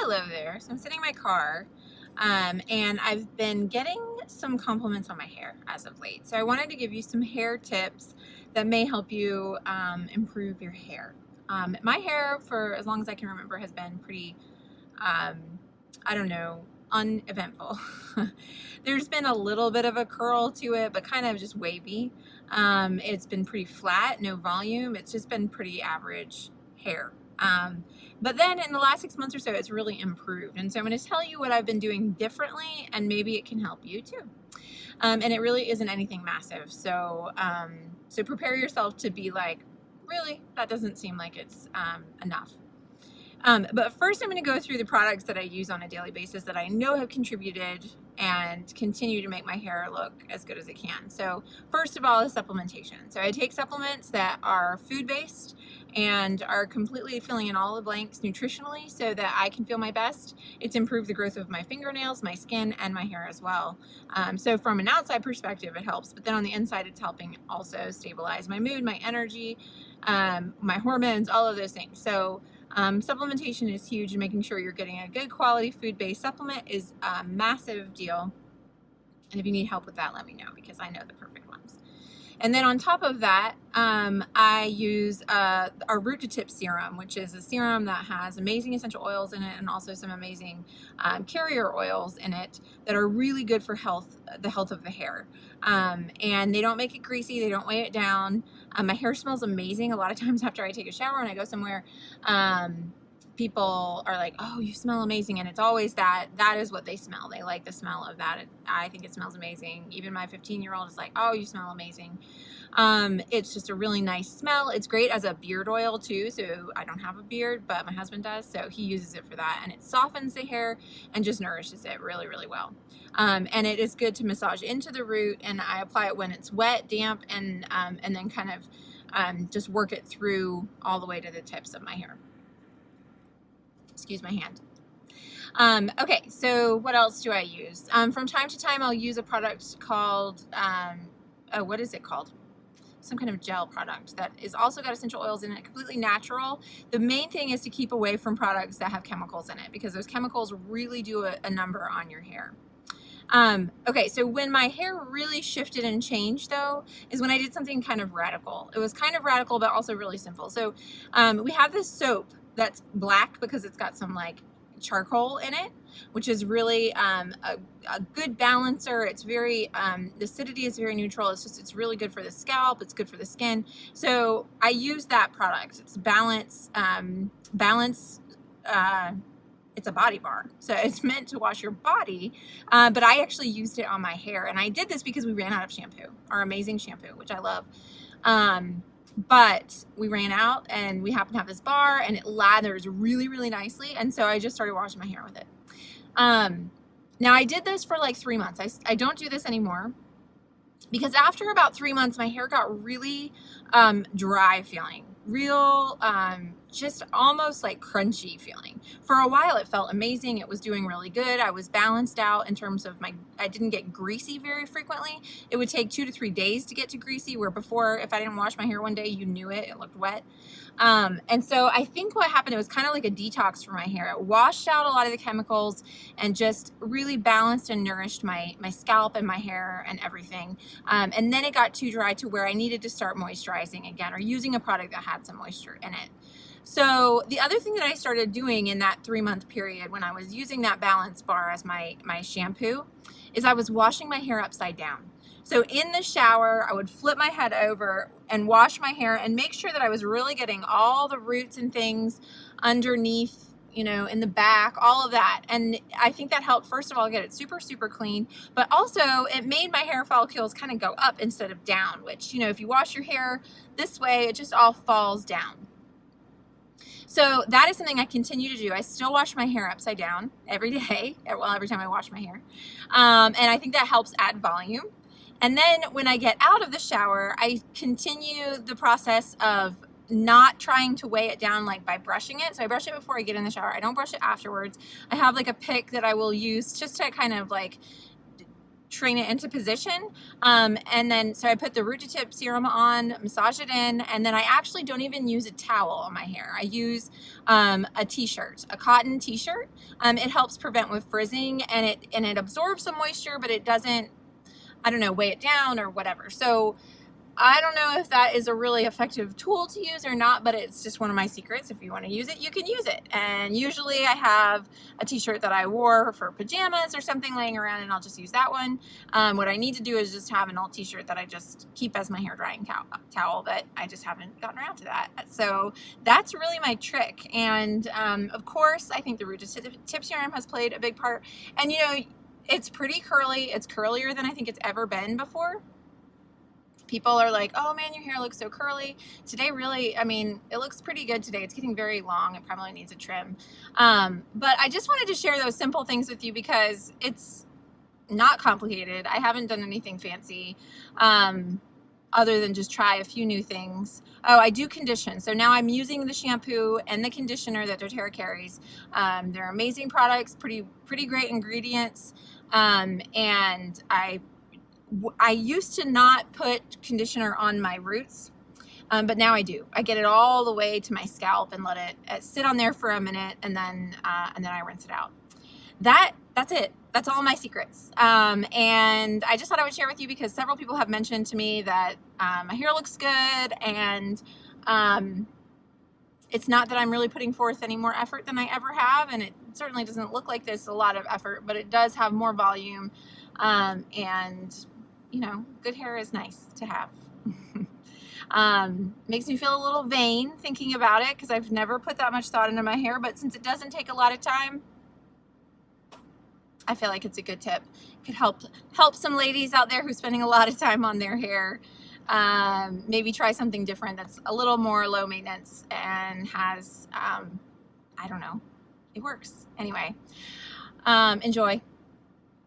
Hello there. So I'm sitting in my car, and I've been getting some compliments on my hair as of late. So I wanted to give you some hair tips that may help you improve your hair. My hair, for as long as I can remember, has been pretty, I don't know, uneventful. There's been a little bit of a curl to it, but kind of just wavy. It's been pretty flat, no volume. It's just been pretty average hair. But then in the last 6 months or so, it's really improved. And so I'm going to tell you what I've been doing differently, and maybe it can help you too. And it really isn't anything massive. So prepare yourself to be like, really, that doesn't seem like it's enough. But first I'm going to go through the products that I use on a daily basis that I know have contributed and continue to make my hair look as good as it can. So first of all is supplementation. So I take supplements that are food-based and are completely filling in all the blanks nutritionally so that I can feel my best. It's improved the growth of my fingernails, my skin, and my hair as well. So from an outside perspective, it helps, but then on the inside, it's helping also stabilize my mood, my energy, my hormones, all of those things. So supplementation is huge, and making sure you're getting a good quality food-based supplement is a massive deal. And if you need help with that, let me know, because I know the perfect ones. And then on top of that, I use our Root to Tip serum, which is a serum that has amazing essential oils in it and also some amazing carrier oils in it that are really good for the health of the hair. And they don't make it greasy, they don't weigh it down. My hair smells amazing. A lot of times after I take a shower and I go somewhere, people are like, oh, you smell amazing. And it's always that is what they smell. They like the smell of that. I think it smells amazing. Even my 15-year-old is like, oh, you smell amazing. It's just a really nice smell. It's great as a beard oil too. So I don't have a beard, but my husband does. So he uses it for that, and it softens the hair and just nourishes it really, really well. And it is good to massage into the root, and I apply it when it's wet, damp, and then kind of just work it through all the way to the tips of my hair. Excuse my hand. Okay, so what else do I use? From time to time, I'll use a product called, what is it called? Some kind of gel product that is also got essential oils in it, completely natural. The main thing is to keep away from products that have chemicals in it, because those chemicals really do a number on your hair. Okay, so when my hair really shifted and changed, though, is when I did something kind of radical. It was kind of radical, but also really simple. So we have this soap that's black because it's got some like charcoal in it, which is really a good balancer. It's very, the acidity is very neutral. It's really good for the scalp. It's good for the skin. So I use that product. It's Balance, it's a body bar. So it's meant to wash your body, but I actually used it on my hair. And I did this because we ran out of shampoo, our amazing shampoo, which I love. But we ran out, and we happened to have this bar, and it lathers really, really nicely. And so I just started washing my hair with it. Now I did this for like 3 months. I don't do this anymore, because after about 3 months, my hair got really dry feeling, real, just almost like crunchy feeling. For a while, it felt amazing. It was doing really good. I was balanced out in terms of I didn't get greasy very frequently. It would take 2 to 3 days to get to greasy, where before, if I didn't wash my hair one day, you knew it looked wet. And so I think what happened, it was kind of like a detox for my hair. It washed out a lot of the chemicals and just really balanced and nourished my scalp and my hair and everything. And then it got too dry to where I needed to start moisturizing again, or using a product that had some moisture in it. So the other thing that I started doing in that 3-month period when I was using that Balance bar as my shampoo is I was washing my hair upside down. So in the shower, I would flip my head over and wash my hair and make sure that I was really getting all the roots and things underneath, in the back, all of that. And I think that helped, first of all, get it super, super clean, but also it made my hair follicles kind of go up instead of down, which, if you wash your hair this way, it just all falls down. So that is something I continue to do. I still wash my hair upside down every day, every time I wash my hair. And I think that helps add volume. And then when I get out of the shower, I continue the process of not trying to weigh it down like by brushing it. So I brush it before I get in the shower. I don't brush it afterwards. I have like a pick that I will use just to kind of like train it into position. And then, so I put the Rootatip serum on, massage it in, and then I actually don't even use a towel on my hair. I use a t-shirt, a cotton t-shirt. It helps prevent with frizzing, and it absorbs some moisture, but it doesn't, I don't know, weigh it down or whatever. So I don't know if that is a really effective tool to use or not, but it's just one of my secrets. If you want to use it, you can use it. And usually I have a t-shirt that I wore for pajamas or something laying around, and I'll just use that one. What I need to do is just have an old t-shirt that I just keep as my hair drying towel, but I just haven't gotten around to that. So that's really my trick. And of course, I think the Rootatip serum has played a big part. And you know, it's pretty curly. It's curlier than I think it's ever been before. People are like, oh man, your hair looks so curly. Today really, I mean, it looks pretty good today. It's getting very long. It probably needs a trim. But I just wanted to share those simple things with you because it's not complicated. I haven't done anything fancy other than just try a few new things. Oh, I do condition. So now I'm using the shampoo and the conditioner that doTERRA carries. They're amazing products, pretty great ingredients. And I used to not put conditioner on my roots, but now I do. I get it all the way to my scalp and let it sit on there for a minute, and then I rinse it out. That's it. That's all my secrets. And I just thought I would share with you because several people have mentioned to me that my hair looks good, and it's not that I'm really putting forth any more effort than I ever have, and it certainly doesn't look like this a lot of effort, but it does have more volume, and you know, good hair is nice to have. Makes me feel a little vain thinking about it because I've never put that much thought into my hair, but since it doesn't take a lot of time, I feel like it's a good tip. It could help some ladies out there who's spending a lot of time on their hair. Maybe try something different that's a little more low maintenance and has, I don't know, it works. Anyway, enjoy.